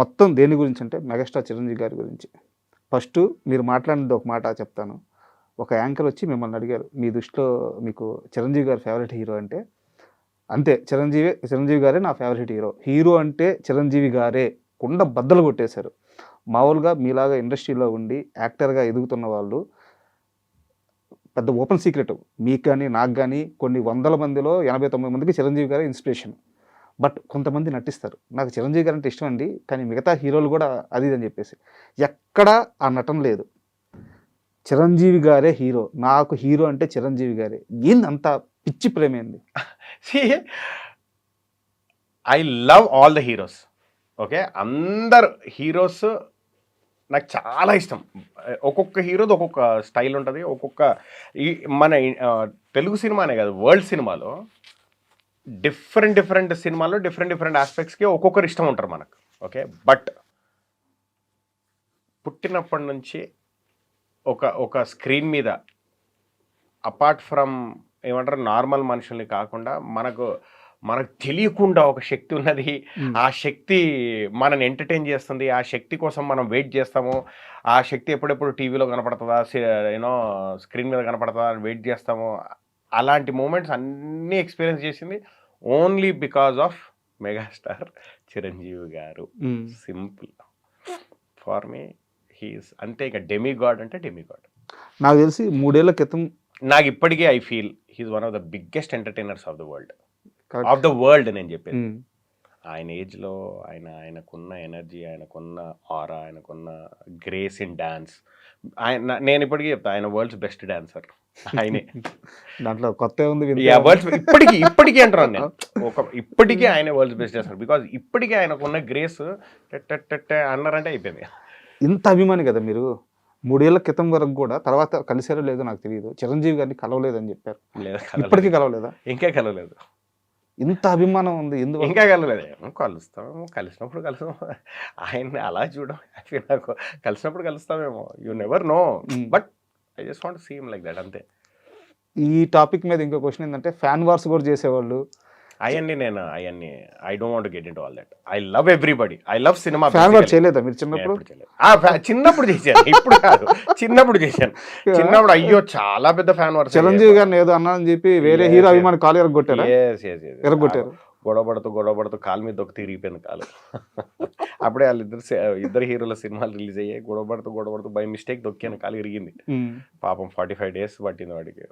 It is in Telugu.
మొత్తం దేని గురించి అంటే మెగాస్టార్ చిరంజీవి గారి గురించి. ఫస్టు మీరు మాట్లాడినది ఒక మాట చెప్తాను. ఒక యాంకర్ వచ్చి మిమ్మల్ని అడిగారు, మీ దృష్టిలో మీకు చిరంజీవి గారి ఫేవరెట్ హీరో అంటే, అంతే చిరంజీవి గారే నా ఫేవరెట్ హీరో. హీరో అంటే చిరంజీవి గారే కుండ బద్దలు కొట్టేశారు. మామూలుగా మీలాగా ఇండస్ట్రీలో ఉండి యాక్టర్‌గా ఎదుగుతున్న వాళ్ళు పెద్ద ఓపెన్ సీక్రెట్. మీకు గాని, నాకు గాని కొన్ని వందల మందిలో 89 మందికి చిరంజీవి గారే ఇన్స్పిరేషన్. బట్ కొంతమంది నటిస్తారు. నాకు చిరంజీవి గారంటే ఇష్టం అండి. కానీ మిగతా హీరోలు గూడా అది ఇది అని జెప్పేసి. ఎక్కడా ఆ నటన లేదు. చిరంజీవి గారే హీరో. నాకు హీరో అంటే చిరంజీవి గారే. ఏందంత పిచ్చి ప్రేమేంది? See I love all the heroes. Okay. అందరు హీరోస్ నాకు చాలా ఇష్టం. ఒక్కొక్క హీరోది ఒక్కొక్క స్టైల్ ఉంటుంది. ఒక్కొక్క ఈ మన తెలుగు సినిమానే కాదు, వరల్డ్ సినిమాలో డిఫరెంట్ సినిమాల్లో డిఫరెంట్ ఆస్పెక్ట్స్కి ఒక్కొక్కరు ఇష్టం ఉంటారు మనకు. ఓకే. బట్ పుట్టినప్పటి నుంచి ఒక స్క్రీన్ మీద అపార్ట్ ఫ్రమ్ ఏమంటారు నార్మల్ మనుషుల్ని కాకుండా మనకు తెలియకుండా ఒక శక్తి ఉన్నది. ఆ శక్తి మనని ఎంటర్టైన్ చేస్తుంది. ఆ శక్తి కోసం మనం వెయిట్ చేస్తాము. ఆ శక్తి ఎప్పుడెప్పుడు టీవీలో కనపడుతుందా, స్క్రీన్ మీద కనపడుతుందా అని వెయిట్ చేస్తాము. అలాంటి మూమెంట్స్ అన్నీ ఎక్స్పీరియన్స్ చేసింది only because of megastar Chiranjeevi గారు. సింపుల్. ఫార్ మీ హీస్ అంతే. ఇక డెమిగాడ్ అంటే డెమిగాడ్. నాకు తెలిసి 3 ఏళ్ల క్రితం నాకు ఇప్పటికీ I feel he's one of the biggest entertainers of the world నేను చెప్పేది. ఆయన ఏజ్లో ఆయనకున్న ఎనర్జీ, ఆయనకున్న ఆరా, ఆయనకున్న గ్రేస్ ఇన్ డాన్స్. నేను ఇప్పటికీ చెప్తా, ఆయన వరల్డ్స్ బెస్ట్ డాన్సర్ ఆయనే. దాంట్లో కొత్త ఉంది. వరల్డ్స్ ఇప్పటికీ అంటున్నాను నేను. ఇప్పటికీ ఆయన వరల్డ్స్ బెస్ట్ డాన్సర్. బికాజ్ ఇప్పటికీ ఆయనకున్న గ్రేస్ అన్నారంటే అయిపోయింది. ఇంత అభిమాని కదా మీరు. 3 ఏళ్ల క్రితం వరకు కూడా, తర్వాత కలిసారో లేదో నాకు తెలియదు, చిరంజీవి గారిని కలవలేదని చెప్పారు. ఇప్పటికీ కలవలేదా? ఇంకా కలవలేదు. ఇంత అభిమానం ఉంది ఎందుకు? ఇంకా కలవలేదు. కలుస్తాము, కలిసినప్పుడు కలుస్తాము. ఆయన్ని అలా చూడడం హ్యాపీ. నాకు కలిసినప్పుడు కలుస్తామేమో, you never know. But I just want see him like that అంతే. ఈ టాపిక్ మీద ఇంకో క్వశ్చన్ ఏంటంటే, ఫ్యాన్ వార్స్ కూడా చేసేవాళ్ళు. అవన్నీ I don't want get into all that. I love everybody. I love cinema. Fan war చేయలేదా మీరు చిన్నప్పుడు? చిన్నప్పుడు చేశాను, ఇప్పుడు కాదు. చిన్నప్పుడు చేశాను. చిన్నప్పుడు అయ్యో చాలా పెద్ద ఫ్యాన్ వార్. చిరంజీవి గారిని ఏదో అన్నారని చెప్పి వేరే హీరో అభిమాని కాలు ఎరగొట్టారు. ఎరగొట్టారు. గొడవపడుతూ కాలు మీద ఒక తిరిగిపోయింది కాలు. అప్పుడే ఇద్దరు హీరోల సినిమాలు రిలీజ్ అయ్యాయి. గొడవపడుతూ బై మిస్టేక్ దొక్కాను, కాలు ఇరిగింది. పాపం 45 days పట్టింది వాడికి.